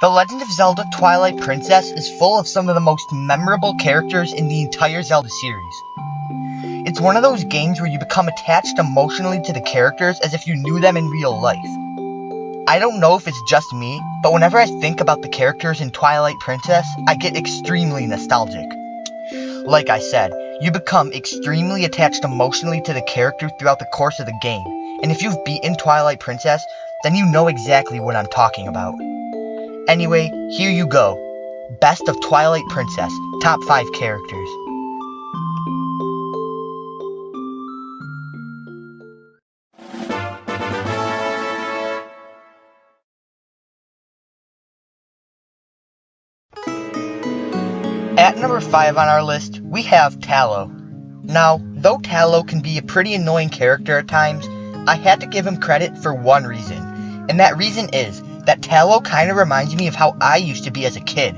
The Legend of Zelda Twilight Princess is full of some of the most memorable characters in the entire Zelda series. It's one of those games where you become attached emotionally to the characters as if you knew them in real life. I don't know if it's just me, but whenever I think about the characters in Twilight Princess, I get extremely nostalgic. Like I said, you become extremely attached emotionally to the character throughout the course of the game, and if you've beaten Twilight Princess, then you know exactly what I'm talking about. Anyway, here you go. Best of Twilight Princess, top 5 characters. At number 5 on our list, we have Tallow. Now, though Tallow can be a pretty annoying character at times, I had to give him credit for one reason, and that reason is that Tallow kinda reminds me of how I used to be as a kid.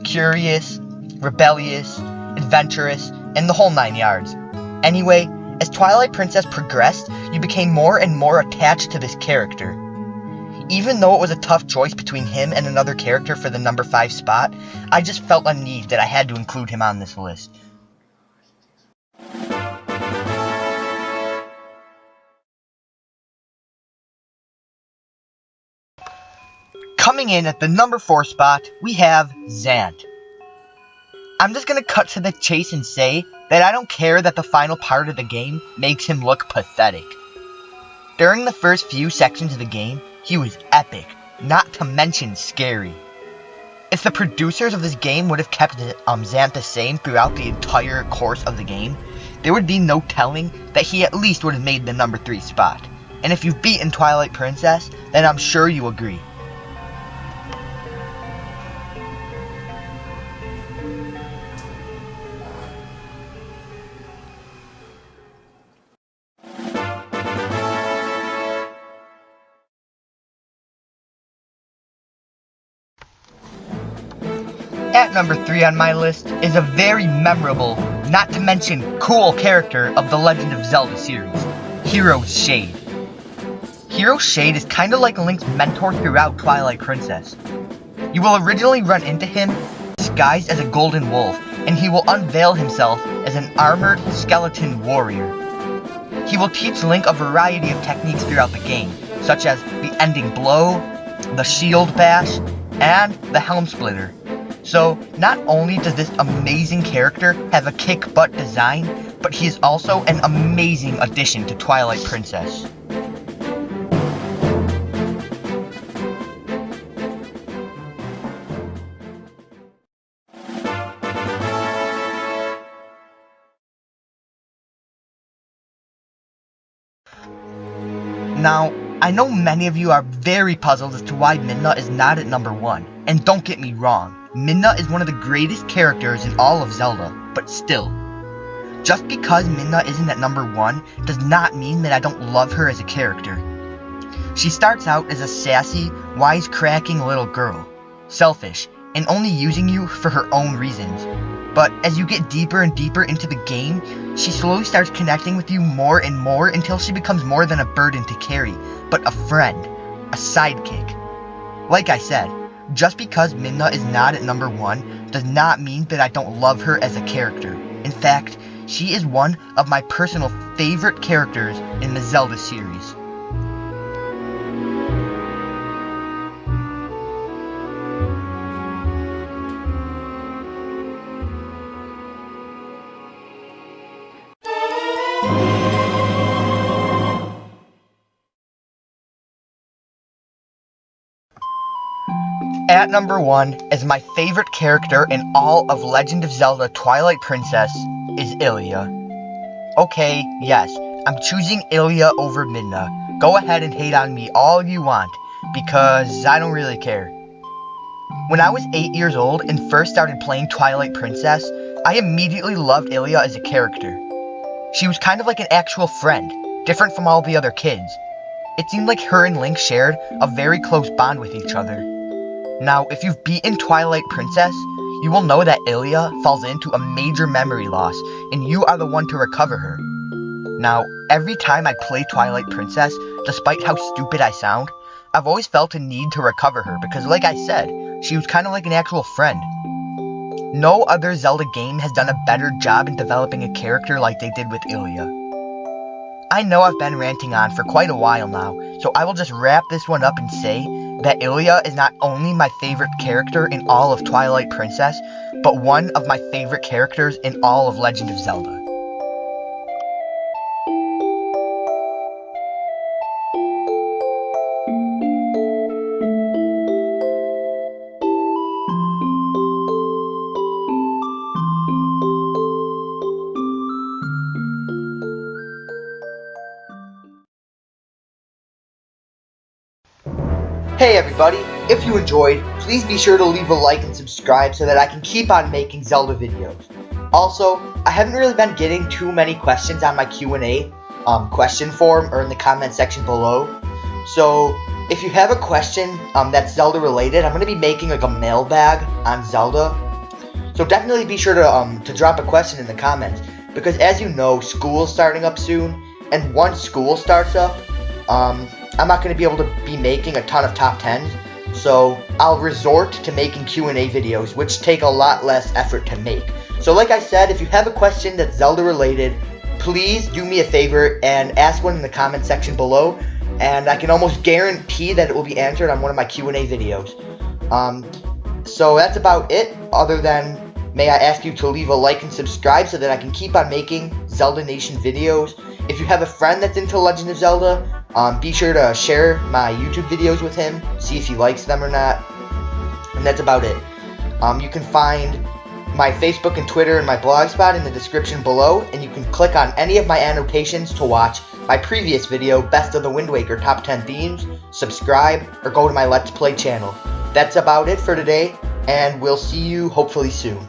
Curious, rebellious, adventurous, and the whole 9 yards. Anyway, as Twilight Princess progressed, you became more and more attached to this character. Even though it was a tough choice between him and another character for the number 5 spot, I just felt a need that I had to include him on this list. Coming in at the number 4 spot, we have Zandt. I'm just gonna cut to the chase and say that I don't care that the final part of the game makes him look pathetic. During the first few sections of the game, he was epic, not to mention scary. If the producers of this game would have kept Zandt the same throughout the entire course of the game, there would be no telling that he at least would have made the number 3 spot. And if you've beaten Twilight Princess, then I'm sure you agree. At number 3 on my list is a very memorable, not to mention cool character of the Legend of Zelda series, Hero's Shade. Hero's Shade is kinda like Link's mentor throughout Twilight Princess. You will originally run into him disguised as a golden wolf, and he will unveil himself as an armored skeleton warrior. He will teach Link a variety of techniques throughout the game, such as the ending blow, the shield bash, and the helm splitter. So, not only does this amazing character have a kick-butt design, but he is also an amazing addition to Twilight Princess. Now, I know many of you are very puzzled as to why Midna is not at number 1, and don't get me wrong, Midna is one of the greatest characters in all of Zelda, but still. Just because Midna isn't at number 1 does not mean that I don't love her as a character. She starts out as a sassy, wisecracking little girl, selfish, and only using you for her own reasons. But as you get deeper and deeper into the game, she slowly starts connecting with you more and more until she becomes more than a burden to carry, but a friend, a sidekick. Like I said, just because Midna is not at number 1 does not mean that I don't love her as a character. In fact, she is one of my personal favorite characters in the Zelda series. At number 1, as my favorite character in all of Legend of Zelda Twilight Princess, is Ilia. Okay, yes, I'm choosing Ilia over Midna. Go ahead and hate on me all you want, because I don't really care. When I was 8 years old and first started playing Twilight Princess, I immediately loved Ilia as a character. She was kind of like an actual friend, different from all the other kids. It seemed like her and Link shared a very close bond with each other. Now, if you've beaten Twilight Princess, you will know that Ilia falls into a major memory loss, and you are the one to recover her. Now, every time I play Twilight Princess, despite how stupid I sound, I've always felt a need to recover her because, like I said, she was kind of like an actual friend. No other Zelda game has done a better job in developing a character like they did with Ilia. I know I've been ranting on for quite a while now, so I will just wrap this one up and say that Ilia is not only my favorite character in all of Twilight Princess, but one of my favorite characters in all of Legend of Zelda. Hey everybody, if you enjoyed, please be sure to leave a like and subscribe so that I can keep on making Zelda videos. Also, I haven't really been getting too many questions on my Q&A question form or in the comment section below. So, if you have a question that's Zelda related, I'm going to be making like a mailbag on Zelda. So definitely be sure to drop a question in the comments, because as you know, school's starting up soon, and once school starts up, I'm not going to be able to be making a ton of top 10s, so I'll resort to making Q&A videos, which take a lot less effort to make. So like I said, if you have a question that's Zelda related, please do me a favor and ask one in the comment section below, and I can almost guarantee that it will be answered on one of my Q&A videos. So that's about it, other than may I ask you to leave a like and subscribe so that I can keep on making ZeldaNation videos. If you have a friend that's into Legend of Zelda, be sure to share my YouTube videos with him, see if he likes them or not, and that's about it. You can find my Facebook and Twitter and my blogspot in the description below, and you can click on any of my annotations to watch my previous video, Best of the Wind Waker Top 10 Themes, subscribe, or go to my Let's Play channel. That's about it for today, and we'll see you hopefully soon.